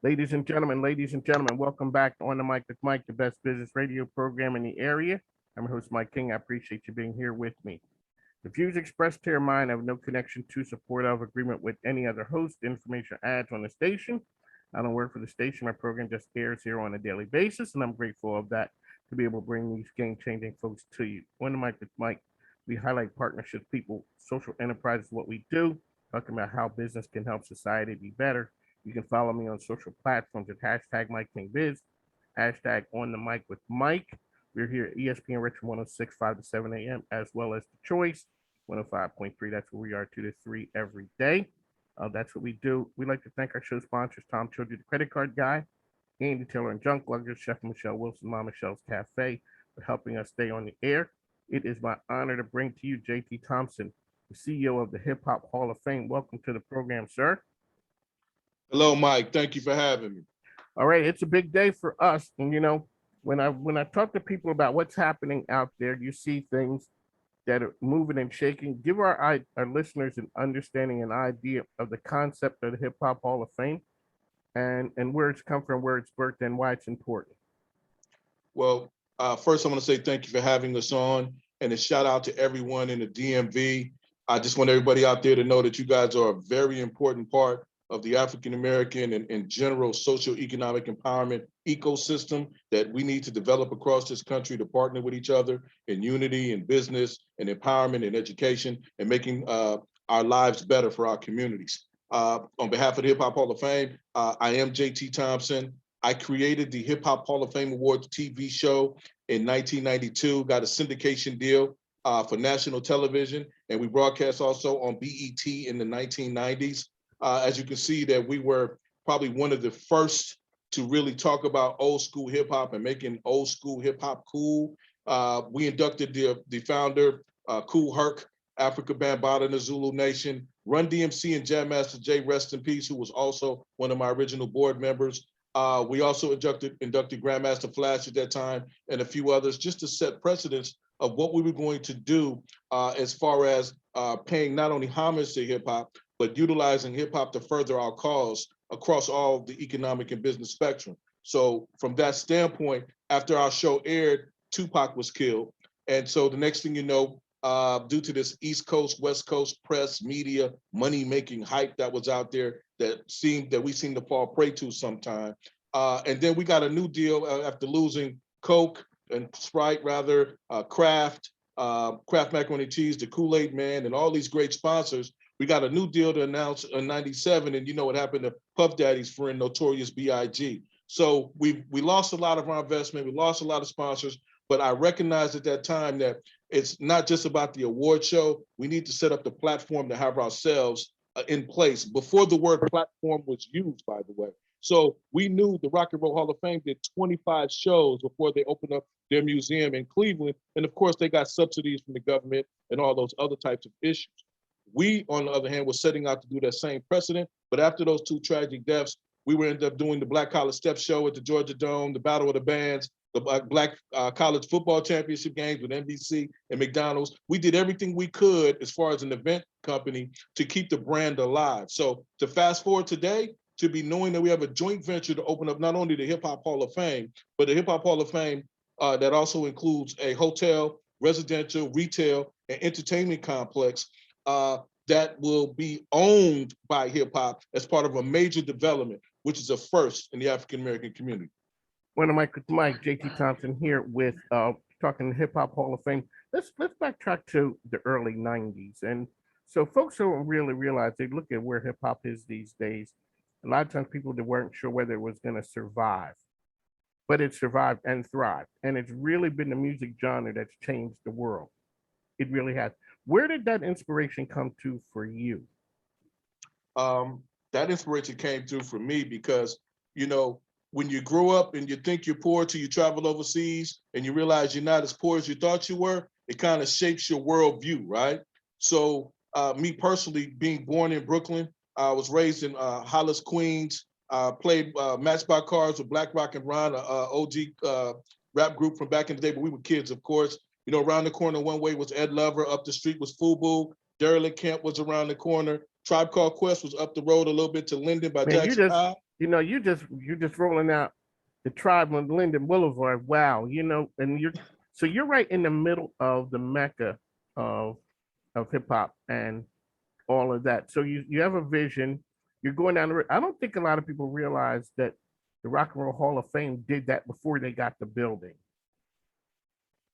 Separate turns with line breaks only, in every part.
Ladies and gentlemen, welcome back to On the Mic with Mike, the best business radio program in the area. I'm your host, Mike King. I appreciate you being here with me. The views expressed here are mine. I have no connection to, support of, agreement with any other host, information, or ads on the station. I don't work for the station. My program just airs here on a daily basis, and I'm grateful of that to be able to bring these game-changing folks to you. On the Mic with Mike, we highlight partnerships, people, social enterprise is what we do, talking about how business can help society be better. You can follow me on social platforms at hashtag Mike King Biz, hashtag On the Mic with Mike. We're here at ESPN Richmond 106, 5 to 7 a.m., as well as The Choice 105.3. That's where we are 2 to 3 every day. That's what we do. We'd like to thank our show sponsors, Tom Childry, the credit card guy, Andy Taylor and Junk Luggers, Chef Michelle Wilson, Mama Michelle's Cafe, for helping us stay on the air. It is my honor to bring to you JT Thompson, the CEO of the Hip Hop Hall of Fame. Welcome to the program, sir.
Hello, Mike. Thank you for having me.
All right, it's a big day for us, and when I talk to people about what's happening out there, you see things that are moving and shaking. Give our listeners an understanding, an idea of the concept of the Hip Hop Hall of Fame, and where it's come from, where it's birthed, and why it's important.
Well, first, I want to say thank you for having us on, and a shout out to everyone in the DMV. I just want everybody out there to know that you guys are a very important part of the African American and in general socio-economic empowerment ecosystem that we need to develop across this country to partner with each other in unity and business and empowerment and education and making our lives better for our communities. On behalf of the Hip Hop Hall of Fame, I am JT Thompson. I created the Hip Hop Hall of Fame Awards TV show in 1992, got a syndication deal for national television, and we broadcast also on BET in the 1990s. As you can see that we were probably one of the first to really talk about old school hip hop and making old school hip hop cool. We inducted the founder, Kool Herc, Africa Bambaataa in the Zulu Nation, Run DMC and Jam Master Jay, rest in peace, who was also one of my original board members. We also inducted Grandmaster Flash at that time and a few others just to set precedents of what we were going to do as far as paying not only homage to hip hop, but utilizing hip hop to further our cause across all the economic and business spectrum. So from that standpoint, after our show aired, Tupac was killed. And so the next thing you know, due to this East Coast, West Coast press, media, money-making hype that was out there that we seemed to fall prey to sometime. And then we got a new deal after losing Coke and Sprite, rather, Kraft Macaroni and Cheese, the Kool-Aid Man, and all these great sponsors. We got a new deal to announce in 97, and you know what happened to Puff Daddy's friend, Notorious B.I.G. So we lost a lot of our investment, we lost a lot of sponsors, but I recognized at that time that it's not just about the award show. We need to set up the platform to have ourselves in place before the word platform was used, by the way. So we knew the Rock and Roll Hall of Fame did 25 shows before they opened up their museum in Cleveland. And of course, they got subsidies from the government and all those other types of issues. We, on the other hand, were setting out to do that same precedent. But after those two tragic deaths, we would end up doing the Black College Step Show at the Georgia Dome, the Battle of the Bands, the Black College Football Championship games with NBC and McDonald's. We did everything we could as far as an event company to keep the brand alive. So to fast forward today, to be knowing that we have a joint venture to open up not only the Hip Hop Hall of Fame, but the Hip Hop Hall of Fame that also includes a hotel, residential, retail, and entertainment complex that will be owned by hip hop as part of a major development, which is a first in the African American community.
One of Mike JT Thompson here with talking Hip Hop Hall of Fame. Let's backtrack to the early '90s, and so folks don't really realize. They look at where hip hop is these days. A lot of times, people that weren't sure whether it was going to survive, but it survived and thrived, and it's really been the music genre that's changed the world. It really has. Where did that inspiration come to for you?
That inspiration came through for me because, you know, when you grow up and you think you're poor till you travel overseas and you realize you're not as poor as you thought you were, it kind of shapes your worldview, right? So me personally, being born in Brooklyn, I was raised in Hollis, Queens, played Matchbox Cars with Black Rock and Ron, OG rap group from back in the day, but we were kids, of course. You know, around the corner one way was Ed Lover, up the street was FUBU, Derelict Camp was around the corner, Tribe Called Quest was up the road a little bit to Linden by
Man,
Jackson High.
you're just rolling out the Tribe on Linden Boulevard. Wow, and you're right in the middle of the mecca of hip hop and all of that. So you have a vision. You're going down the road. I don't think a lot of people realize that the Rock and Roll Hall of Fame did that before they got the building.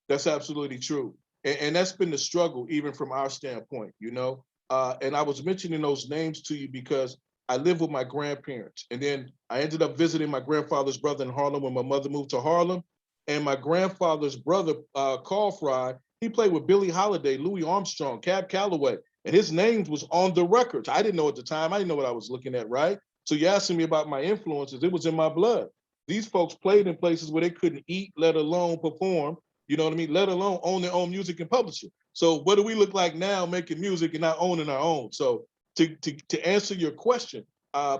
That's absolutely true. And that's been the struggle, even from our standpoint, And I was mentioning those names to you because I lived with my grandparents. And then I ended up visiting my grandfather's brother in Harlem when my mother moved to Harlem. And my grandfather's brother, Carl Fry, he played with Billie Holiday, Louis Armstrong, Cab Calloway, and his name was on the records. I didn't know at the time. I didn't know what I was looking at, right? So you're asking me about my influences. It was in my blood. These folks played in places where they couldn't eat, let alone perform. You know what I mean? Let alone own their own music and publish it. So what do we look like now making music and not owning our own? So to answer your question, I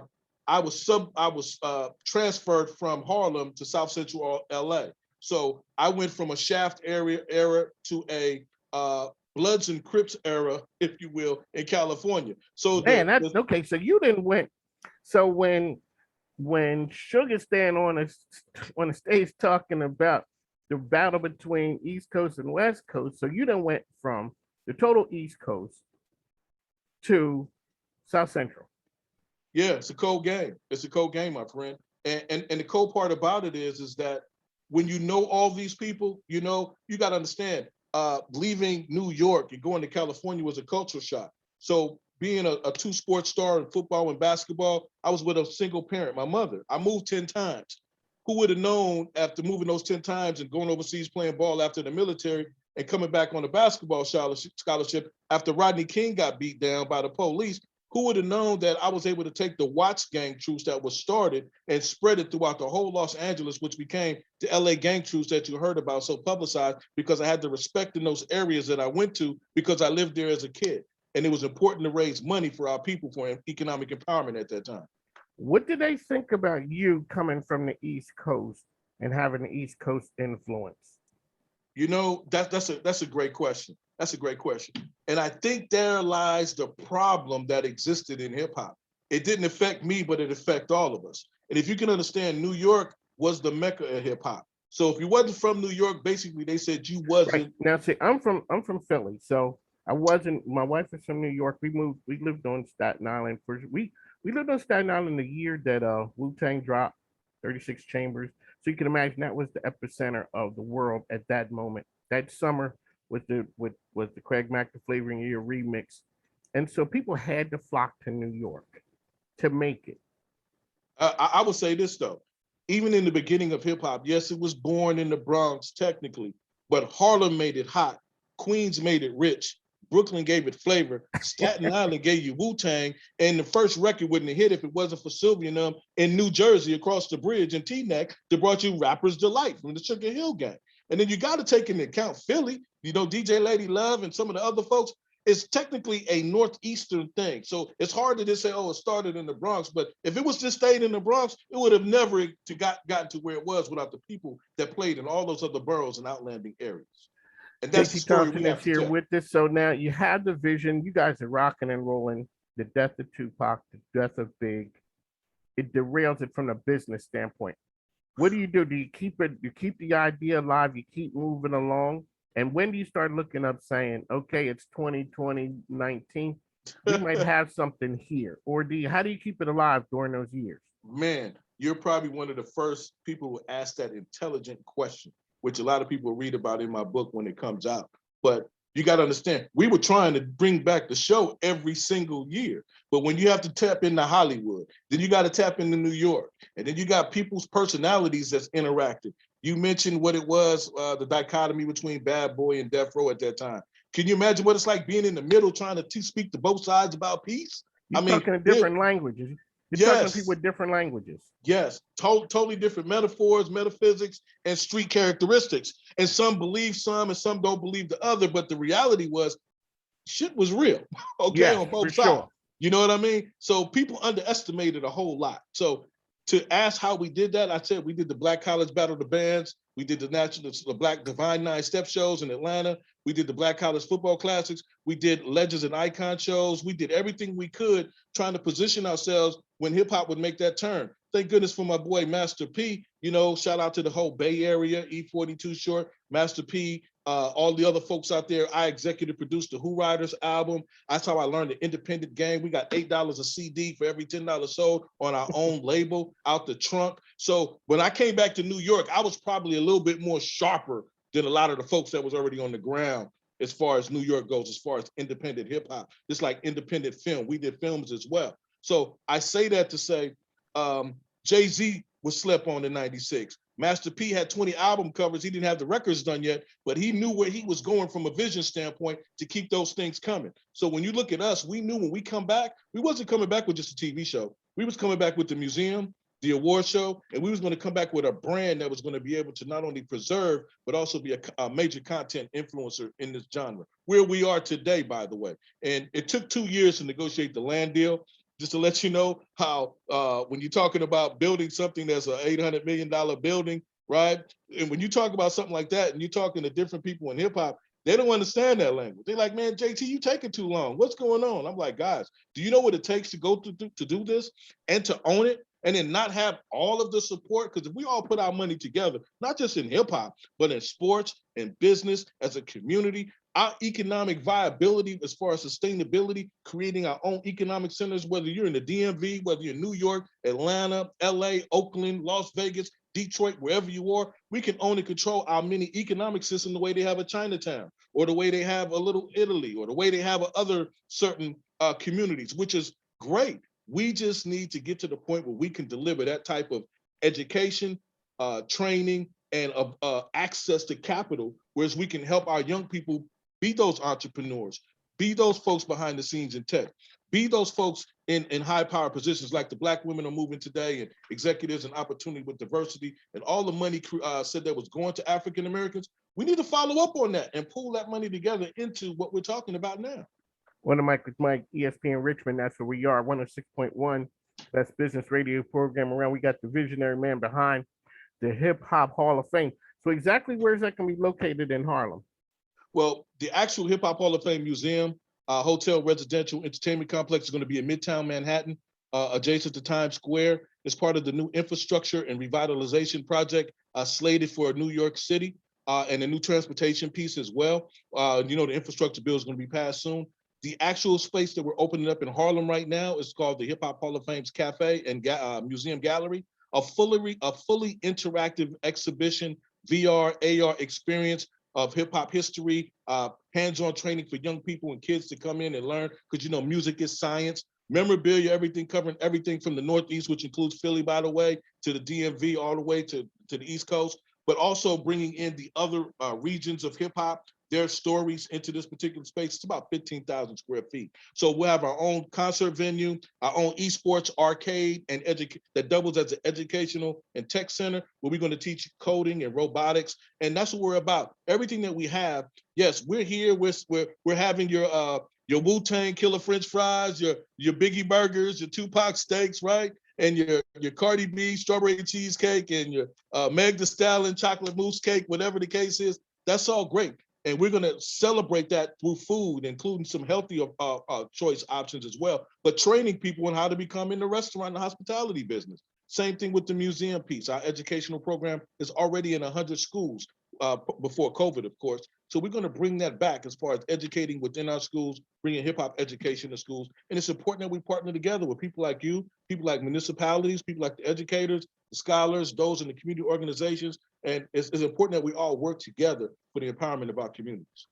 was transferred from Harlem to South Central LA. So I went from a Shaft era to a Bloods and Crips era, if you will, in California. So
Man, that's okay. So you didn't win. So when Sugar stand on the stage talking about the battle between East Coast and West Coast, so you done went from the total East Coast to South Central.
Yeah, it's a cold game. It's a cold game, my friend. And the cold part about it is that when you know all these people, you got to understand, leaving New York and going to California was a culture shock. So being a two sports star in football and basketball, I was with a single parent, my mother. I moved 10 times. Who would have known after moving those 10 times and going overseas playing ball after the military and coming back on a basketball scholarship after Rodney King got beat down by the police? Who would have known that I was able to take the Watts gang truce that was started and spread it throughout the whole Los Angeles, which became the LA gang truce that you heard about, so publicized, because I had the respect in those areas that I went to because I lived there as a kid. And it was important to raise money for our people for economic empowerment at that time.
What did they think about you coming from the East Coast and having the East Coast influence?
That's a great question. That's a great question. And I think there lies the problem that existed in hip hop. It didn't affect me, but it affected all of us. And if you can understand, New York was the mecca of hip hop. So if you wasn't from New York, basically they said you wasn't.
Right. Now, see, I'm from Philly, so I wasn't. My wife is from New York. We lived on Staten Island for we lived on Staten Island the year that Wu-Tang dropped, 36 Chambers. So you can imagine that was the epicenter of the world at that moment. That summer with the Craig Mack the Flavoring Year remix, and so people had to flock to New York to make it.
I would say this though, even in the beginning of hip hop, yes, it was born in the Bronx technically, but Harlem made it hot, Queens made it rich, Brooklyn gave it flavor, Staten Island gave you Wu-Tang, and the first record wouldn't have hit if it wasn't for Sylvia and them in New Jersey across the bridge in Teaneck that brought you Rapper's Delight from the Sugar Hill Gang. And then you got to take into account Philly, DJ Lady Love and some of the other folks. It's technically a northeastern thing. So it's hard to just say, oh, it started in the Bronx. But if it was just stayed in the Bronx, it would have never gotten to where it was without the people that played in all those other boroughs and outlanding areas. And that's the story we have to
here
tell.
with this. So now you have the vision. You guys are rocking and rolling. The death of Tupac, the death of Big. It derails it from a business standpoint. What do? Do you keep it? You keep the idea alive. You keep moving along. And when do you start looking up saying, okay, it's 2020, 19, we might have something here? Or how do you keep it alive during those years?
Man, you're probably one of the first people who ask that intelligent question, which a lot of people read about in my book when it comes out. But you got to understand, we were trying to bring back the show every single year. But when you have to tap into Hollywood, then you got to tap into New York. And then you got people's personalities that's interacting. You mentioned what it was, the dichotomy between Bad Boy and Death Row at that time. Can you imagine what it's like being in the middle trying to speak to both sides about peace?
You're talking in different languages. You're talking to people with different languages.
Yes, totally different metaphors, metaphysics, and street characteristics. And some believe some and some don't believe the other. But the reality was, shit was real, okay, on both sides. Sure. You know what I mean? So people underestimated a whole lot. So to ask how we did that, I said we did the Black College Battle of the Bands. We did the Black Divine Nine Step shows in Atlanta. We did the Black College Football Classics. We did Legends and Icon shows. We did everything we could trying to position ourselves when hip hop would make that turn. Thank goodness for my boy Master P. You know, shout out to the whole Bay Area, E42 Short, Master P, all the other folks out there. I executive produced the Who Riders album. That's how I learned the independent game. We got $8 a CD for every $10 sold on our own label out the trunk. So when I came back to New York, I was probably a little bit more sharper than a lot of the folks that was already on the ground as far as New York goes, as far as independent hip hop. It's like independent film. We did films as well. So I say that to say, Jay-Z was slept on in 96. Master P had 20 album covers. He didn't have the records done yet, but he knew where he was going from a vision standpoint to keep those things coming. So when you look at us, we knew when we come back, we wasn't coming back with just a TV show. We was coming back with the museum, the award show, and we was going to come back with a brand that was going to be able to not only preserve, but also be a major content influencer in this genre, where we are today, by the way. And it took 2 years to negotiate the land deal. Just to let you know how, when you're talking about building something that's an $800 million building, right? And when you talk about something like that, and you're talking to different people in hip hop, they don't understand that language. They're like, man, JT, you taking too long. What's going on? I'm like, guys, do you know what it takes to go to do this and to own it? And then not have all of the support, because if we all put our money together, not just in hip hop, but in sports and business as a community, our economic viability as far as sustainability, creating our own economic centers, whether you're in the DMV, whether you're in New York, Atlanta, LA, Oakland, Las Vegas, Detroit, wherever you are, we can own and control our mini economic system the way they have a Chinatown, or the way they have a little Italy, or the way they have other certain communities, which is great. We just need to get to the point where we can deliver that type of education, training, and access to capital, whereas we can help our young people be those entrepreneurs, be those folks behind the scenes in tech, be those folks in high power positions like the Black women are moving today, and executives and opportunity with diversity, and all the money said that was going to African Americans. We need to follow up on that and pull that money together into what we're talking about now.
One of Mike, ESPN Richmond, that's where we are, 106.1, best business radio program around. We got the visionary man behind the Hip Hop Hall of Fame. So exactly where is that going to be located in Harlem?
Well, the actual Hip Hop Hall of Fame Museum, hotel, residential, entertainment complex is going to be in Midtown Manhattan, adjacent to Times Square. It's part of the new infrastructure and revitalization project slated for New York City, and a new transportation piece as well. You know, the infrastructure bill is going to be passed soon. The actual space that we're opening up in Harlem right now is called the Hip Hop Hall of Fame's Cafe and Museum Gallery, a fully interactive exhibition, VR, AR experience of hip hop history, hands-on training for young people and kids to come in and learn, because you know music is science. Memorabilia, everything, covering everything from the Northeast, which includes Philly, by the way, to the DMV, all the way to the East Coast, but also bringing in the other regions of hip hop, their stories into this particular space. It's about 15,000 square feet. So we'll have our own concert venue, our own esports arcade, and that doubles as an educational and tech center, where we're going to teach coding and robotics. And that's what we're about. Everything that we have, yes, we're here. We're having your Wu-Tang Killer French fries, your Biggie burgers, your Tupac steaks, right? And your Cardi B strawberry cheesecake, and your Meg Thee Stallion chocolate mousse cake, whatever the case is. That's all great. And we're going to celebrate that through food, including some healthy choice options as well, but training people on how to become in the restaurant and hospitality business. Same thing with the museum piece. Our educational program is already in 100 schools before COVID, of course. So we're going to bring that back as far as educating within our schools, bringing hip hop education to schools. And it's important that we partner together with people like you, people like municipalities, people like the educators, the scholars, those in the community organizations. And it's important that we all work together for the empowerment of our communities.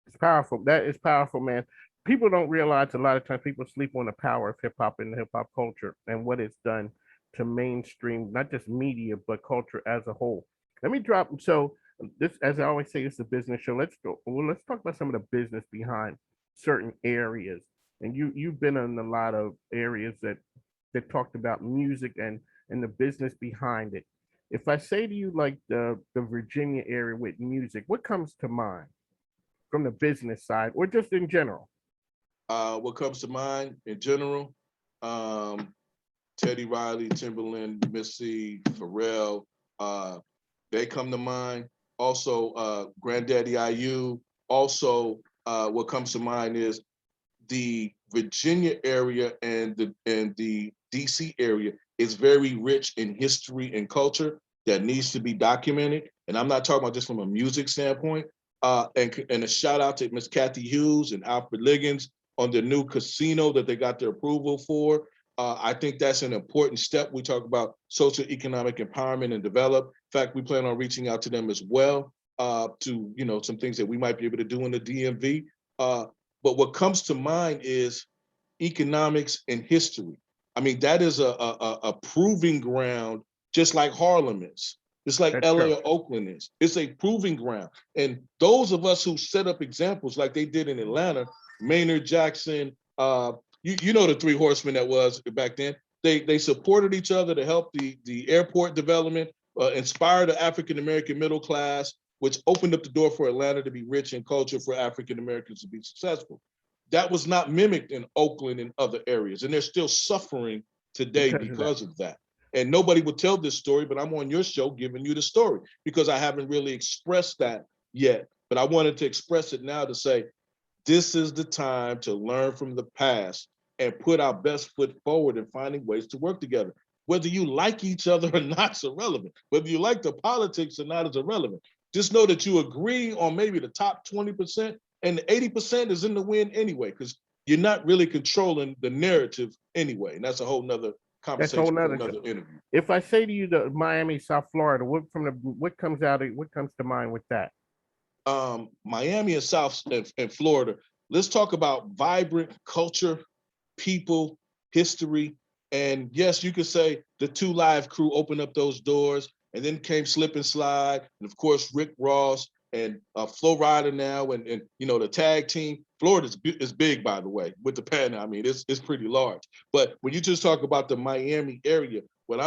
It's powerful. That is powerful, man. People don't realize, a lot of times people sleep on the power of hip hop and hip hop culture and what it's done to mainstream, not just media, but culture as a whole. Let me drop. So this, as I always say, it's a business show. Let's talk about some of the business behind certain areas. And you've been in a lot of areas that talked about music and the business behind it. If I say to you, like the Virginia area with music, what comes to mind from the business side, or just in general?
What comes to mind in general? Teddy Riley, Timberland, Missy, Pharrell, they come to mind. Also, Granddaddy IU. Also, what comes to mind is the Virginia area and the DC area is very rich in history and culture that needs to be documented. And I'm not talking about just from a music standpoint. And a shout out to Miss Kathy Hughes and Alfred Liggins on the new casino that they got their approval for. I think that's an important step. We talk about socioeconomic empowerment and develop. In fact, we plan on reaching out to them as well to, some things that we might be able to do in the DMV. But what comes to mind is economics and history. I mean, that is a proving ground, just like Harlem is. It's like
That's
LA
true.
or Oakland is. It's a proving ground. And those of us who set up examples like they did in Atlanta, Maynard Jackson, you know the three horsemen that was back then. They supported each other to help the airport development, inspire the African American middle class, which opened up the door for Atlanta to be rich in culture for African Americans to be successful. That was not mimicked in Oakland and other areas, and they're still suffering today because of that. And nobody would tell this story, but I'm on your show giving you the story because I haven't really expressed that yet. But I wanted to express it now to say, this is the time to learn from the past and put our best foot forward in finding ways to work together. Whether you like each other or not is irrelevant. Whether you like the politics or not is irrelevant. Just know that you agree on maybe the top 20% and the 80% is in the win anyway, because you're not really controlling the narrative anyway. And that's a whole nother conversation for another interview.
If I say to you the Miami, South Florida, what comes to mind with that?
Miami and South and Florida. Let's talk about vibrant culture, people, history. And yes, you could say the 2 Live crew opened up those doors, and then came Slip and Slide, and of course Rick Ross and Flo Rida now, and the tag team. Florida is big, by the way, with the pen. I mean, it's pretty large. But when you just talk about the Miami area, what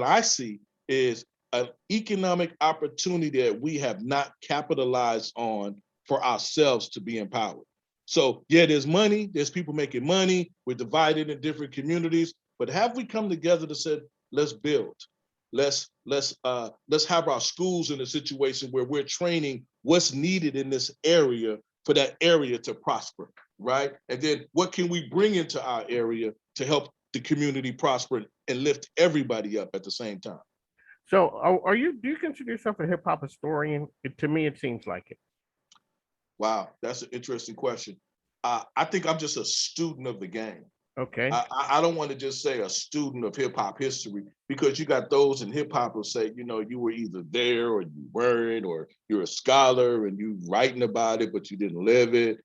I see is an economic opportunity that we have not capitalized on for ourselves to be empowered. So yeah, there's money, there's people making money, we're divided in different communities, but have we come together to say, let's build? Let's have our schools in a situation where we're training what's needed in this area for that area to prosper, right? And then what can we bring into our area to help the community prosper and lift everybody up at the same time?
So, do you consider yourself a hip hop historian? To me, it seems like it.
Wow, that's an interesting question. I think I'm just a student of the game.
Okay.
I don't want to just say a student of hip hop history, because you got those in hip hop who say, you were either there or you weren't, or you're a scholar and you writing about it, but you didn't live it.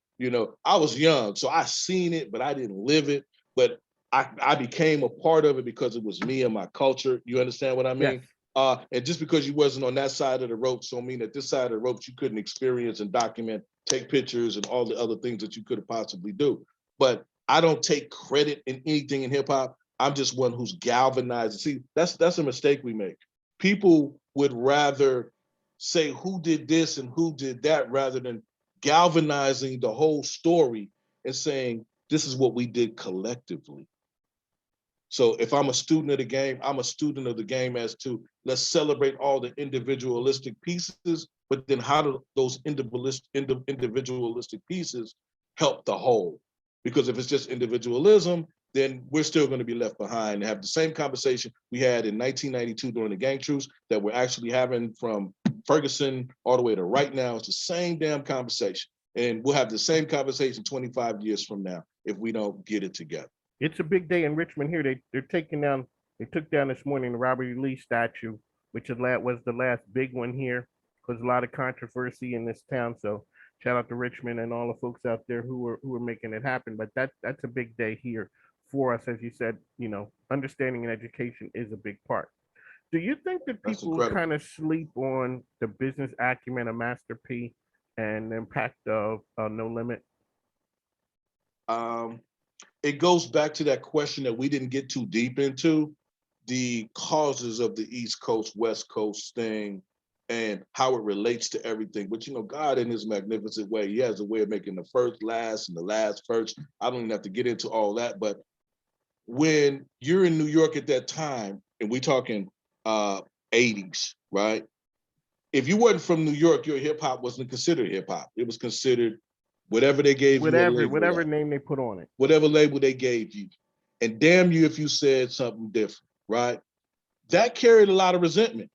I was young, so I seen it, but I didn't live it. But I became a part of it because it was me and my culture. You understand what I mean?
Yes.
And just because you wasn't on that side of the ropes don't mean that this side of the ropes you couldn't experience and document, take pictures, and all the other things that you could have possibly do. But I don't take credit in anything in hip hop. I'm just one who's galvanized. See, that's a mistake we make. People would rather say who did this and who did that rather than galvanizing the whole story and saying this is what we did collectively. So if I'm a student of the game, I'm a student of the game as to let's celebrate all the individualistic pieces, but then how do those individualistic pieces help the whole? Because if it's just individualism, then we're still going to be left behind and have the same conversation we had in 1992 during the gang truce that we're actually having from Ferguson all the way to right now. It's the same damn conversation. And we'll have the same conversation 25 years from now if we don't get it together.
It's a big day in Richmond here. They took down this morning the Robert E. Lee statue, which was the last big one here. Caused a lot of controversy in this town. So shout out to Richmond and all the folks out there who are making it happen. But that's a big day here for us. As you said, understanding and education is a big part. Do you think that people kind of sleep on the business acumen of Master P and the impact of No Limit?
It goes back to that question that we didn't get too deep into, the causes of the East Coast, West Coast thing and how it relates to everything. But God in his magnificent way, he has a way of making the first last and the last first. I don't even have to get into all that. But when you're in New York at that time, and we're talking 80s, right? If you wasn't from New York, your hip hop wasn't considered hip hop. It was considered whatever they gave
you. Whatever name they put on it.
Whatever label they gave you. and damn you if you said something different, right? That carried a lot of resentment,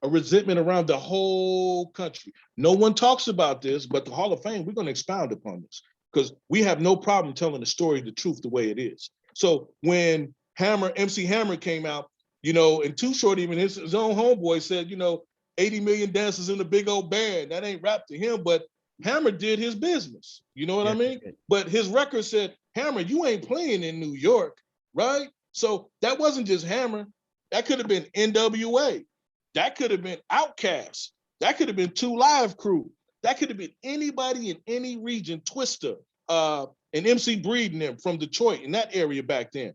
a resentment around the whole country. No one talks about this, but the Hall of Fame, we're going to expound upon this because we have no problem telling the story, the truth, the way it is. So when MC Hammer came out, and Too Short, even his own homeboy said, 80 million dancers in a big old band. That ain't rap to him, but Hammer did his business. You know what I mean? But his record said, Hammer, you ain't playing in New York, right? So that wasn't just Hammer. That could have been NWA. That could have been Outkast. That could have been 2 Live Crew. That could have been anybody in any region, Twista, and MC Breed them from Detroit in that area back then.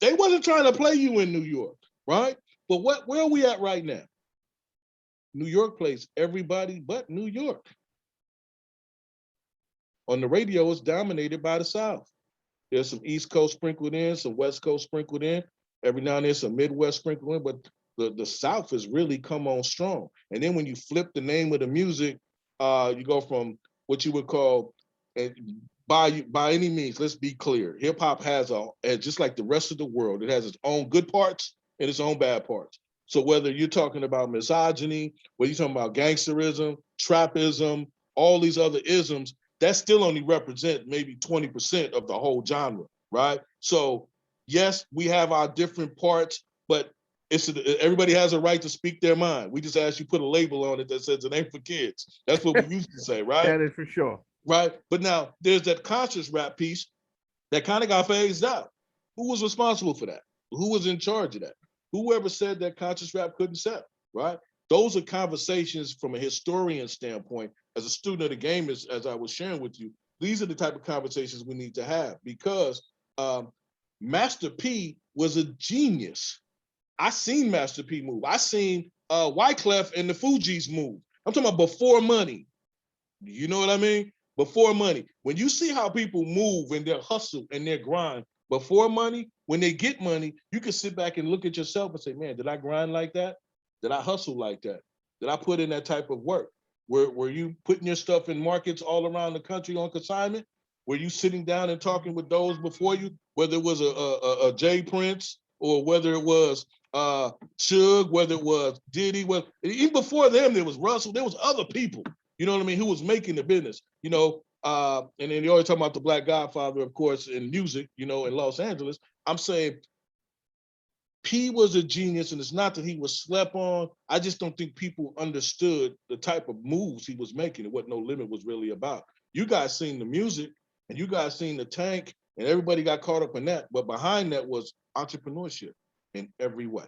They wasn't trying to play you in New York, right? But where are we at right now? New York plays everybody but New York. On the radio, it's dominated by the South. There's some East Coast sprinkled in, some West Coast sprinkled in. Every now and then, some Midwest sprinkled in, but the South has really come on strong. And then when you flip the name of the music, you go from what you would call, by any means, let's be clear, hip hop has just like the rest of the world, it has its own good parts and its own bad parts. So whether you're talking about misogyny, whether you're talking about gangsterism, trapism, all these other isms, that still only represent maybe 20% of the whole genre, right? So yes, we have our different parts, but everybody has a right to speak their mind. We just ask you put a label on it that says it ain't for kids. That's what we used to say, right?
That is for sure.
Right? But now there's that conscious rap piece that kind of got phased out. Who was responsible for that? Who was in charge of that? Whoever said that conscious rap couldn't sell, right? Those are conversations from a historian standpoint. As a student of the game, as I was sharing with you, these are the type of conversations we need to have because Master P was a genius. I seen Master P move. I seen Wyclef and the Fugees move. I'm talking about before money. You know what I mean? Before money. When you see how people move and their hustle and their grind before money, when they get money, you can sit back and look at yourself and say, man, did I grind like that? Did I hustle like that? Did I put in that type of work? Were you putting your stuff in markets all around the country on consignment? Were you sitting down and talking with those before you, whether it was a Jay Prince or whether it was Suge, whether it was Diddy, even before them, there was Russell, there was other people, you know what I mean, who was making the business, and then you always talk about the Black Godfather, of course, in music, in Los Angeles. I'm saying P was a genius, and it's not that he was slept on. I just don't think people understood the type of moves he was making and what No Limit was really about. You guys seen the music, and you guys seen the tank, and everybody got caught up in that. But behind that was entrepreneurship in every way.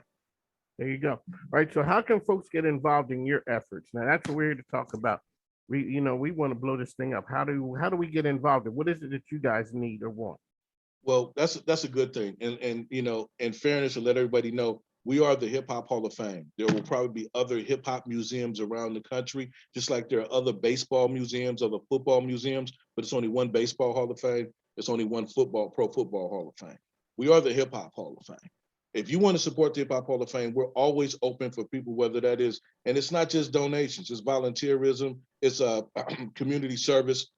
There you go. All right. So how can folks get involved in your efforts? Now that's what we're here to talk about. We want to blow this thing up. How do we get involved? What is it that you guys need or want?
Well, that's a good thing. And in fairness, to let everybody know, we are the Hip Hop Hall of Fame. There will probably be other hip hop museums around the country, just like there are other baseball museums, other football museums, but it's only one baseball Hall of Fame. It's only one pro football Hall of Fame. We are the Hip Hop Hall of Fame. If you want to support the Hip Hop Hall of Fame, we're always open for people, whether that is, and it's not just donations, it's volunteerism, it's a community service,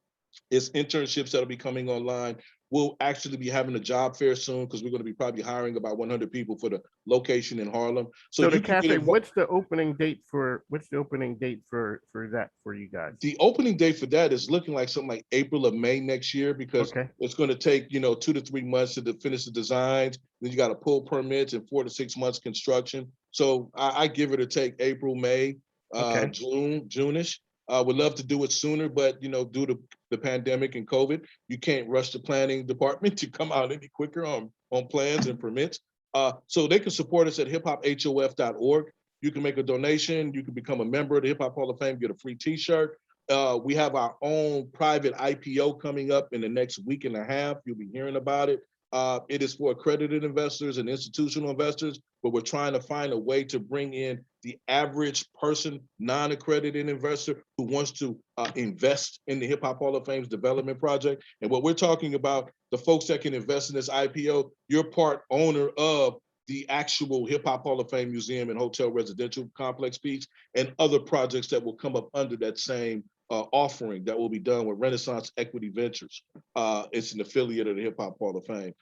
it's internships that'll be coming online. We'll actually be having a job fair soon because we're going to be probably hiring about 100 people for the location in Harlem.
So the cafe, what's the opening date for that for you guys?
The opening date for that is looking like something like April or May next year because it's going to take 2 to 3 months to finish the designs. Then you got to pull permits and 4 to 6 months construction. So I give it a take April, May, June-ish. Would love to do it sooner, but due to the pandemic and COVID, you can't rush the planning department to come out any quicker on plans and permits. So they can support us at hiphophof.org. You can make a donation. You can become a member of the Hip Hop Hall of Fame, get a free T-shirt. We have our own private IPO coming up in the next week and a half. You'll be hearing about it. It is for accredited investors and institutional investors, but we're trying to find a way to bring in the average person, non-accredited investor who wants to invest in the Hip Hop Hall of Fame's development project. And what we're talking about, the folks that can invest in this IPO, you're part owner of the actual Hip Hop Hall of Fame Museum and Hotel Residential Complex piece and other projects that will come up under that same offering that will be done with Renaissance Equity Ventures. It's an affiliate of the Hip Hop Hall of Fame.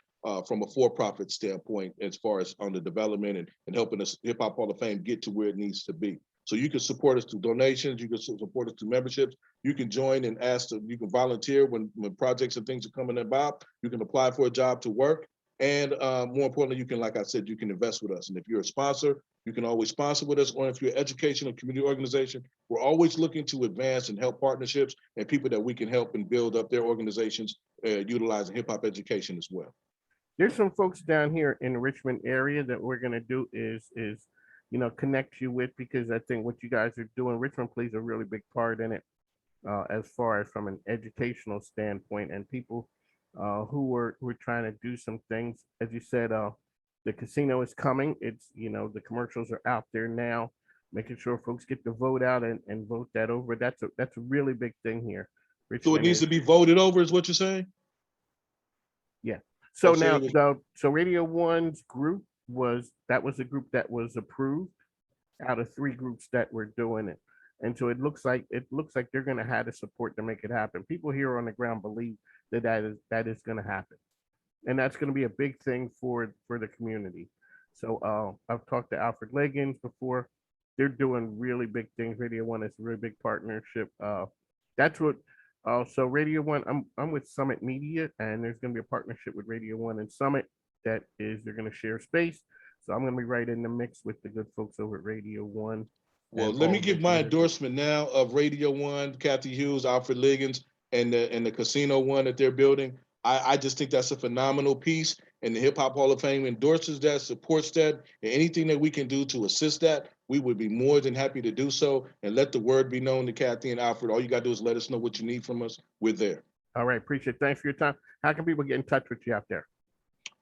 from a for-profit standpoint, as far as on the development and helping us Hip Hop Hall of Fame get to where it needs to be. So you can support us through donations, you can support us through memberships, you can join and you can volunteer when projects and things are coming about, you can apply for a job to work. And more importantly, you can, like I said, you can invest with us. And if you're a sponsor, you can always sponsor with us, or if you're an education or community organization, we're always looking to advance and help partnerships and people that we can help and build up their organizations utilizing hip hop education as well.
There's some folks down here in the Richmond area that we're gonna do is connect you with, because I think what you guys are doing, Richmond plays a really big part in it, as far as from an educational standpoint, and people who are trying to do some things. As you said, the casino is coming. It's the commercials are out there now, making sure folks get the vote out and vote that over. That's a really big thing here.
So it needs to be voted over, is what you're saying?
Yeah. So
Okay,
now so Radio One's group was a group that was approved out of 3 groups that were doing it. And so it looks like they're going to have the support to make it happen. People here on the ground believe that is going to happen, and that's going to be a big thing for the community. So I've talked to Alfred Liggins before. They're doing really big things. Radio One is a really big partnership. That's what. So Radio One, I'm with Summit Media, and there's going to be a partnership with Radio One and Summit. They're going to share space. So I'm going to be right in the mix with the good folks over at Radio One.
Well, let me give my endorsement now of Radio One, Kathy Hughes, Alfred Liggins, and the casino one that they're building. I just think that's a phenomenal piece, and the Hip Hop Hall of Fame endorses that, supports that, and anything that we can do to assist that, we would be more than happy to do so, and let the word be known to Kathy and Alfred. All you gotta do is let us know what you need from us. We're there.
All right, appreciate it. Thanks for your time. How can people get in touch with you out there?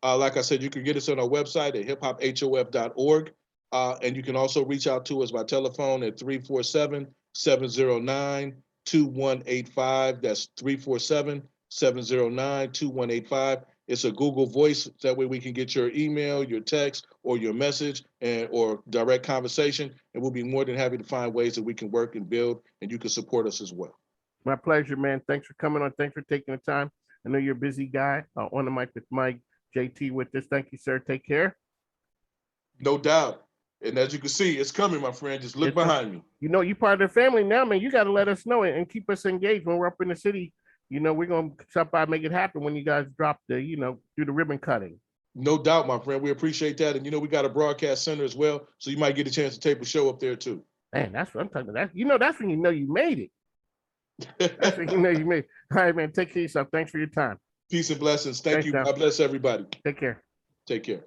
Like I said, you can get us on our website at hiphophof.org. And you can also reach out to us by telephone at 347-709-2185. That's 347-709-2185. It's a Google Voice. That way we can get your email, your text, or your message, or direct conversation. And we'll be more than happy to find ways that we can work and build, and you can support us as well.
My pleasure, man. Thanks for coming on. Thanks for taking the time. I know you're a busy guy. On the mic with Mike, JT with this. Thank you, sir. Take care.
No doubt. And as you can see, it's coming, my friend. Just look behind me.
You're part of the family now, man. You got to let us know and keep us engaged when we're up in the city. We're going to stop by and make it happen when you guys drop do the ribbon cutting.
No doubt, my friend. We appreciate that. And, we got a broadcast center as well. So you might get a chance to tape a show up there, too.
Man, that's what I'm talking about. That's when you made it. That's when you made it. All right, man. Take care of yourself. Thanks for your time.
Peace and blessings. Thank you. God bless everybody.
Take care.
Take care.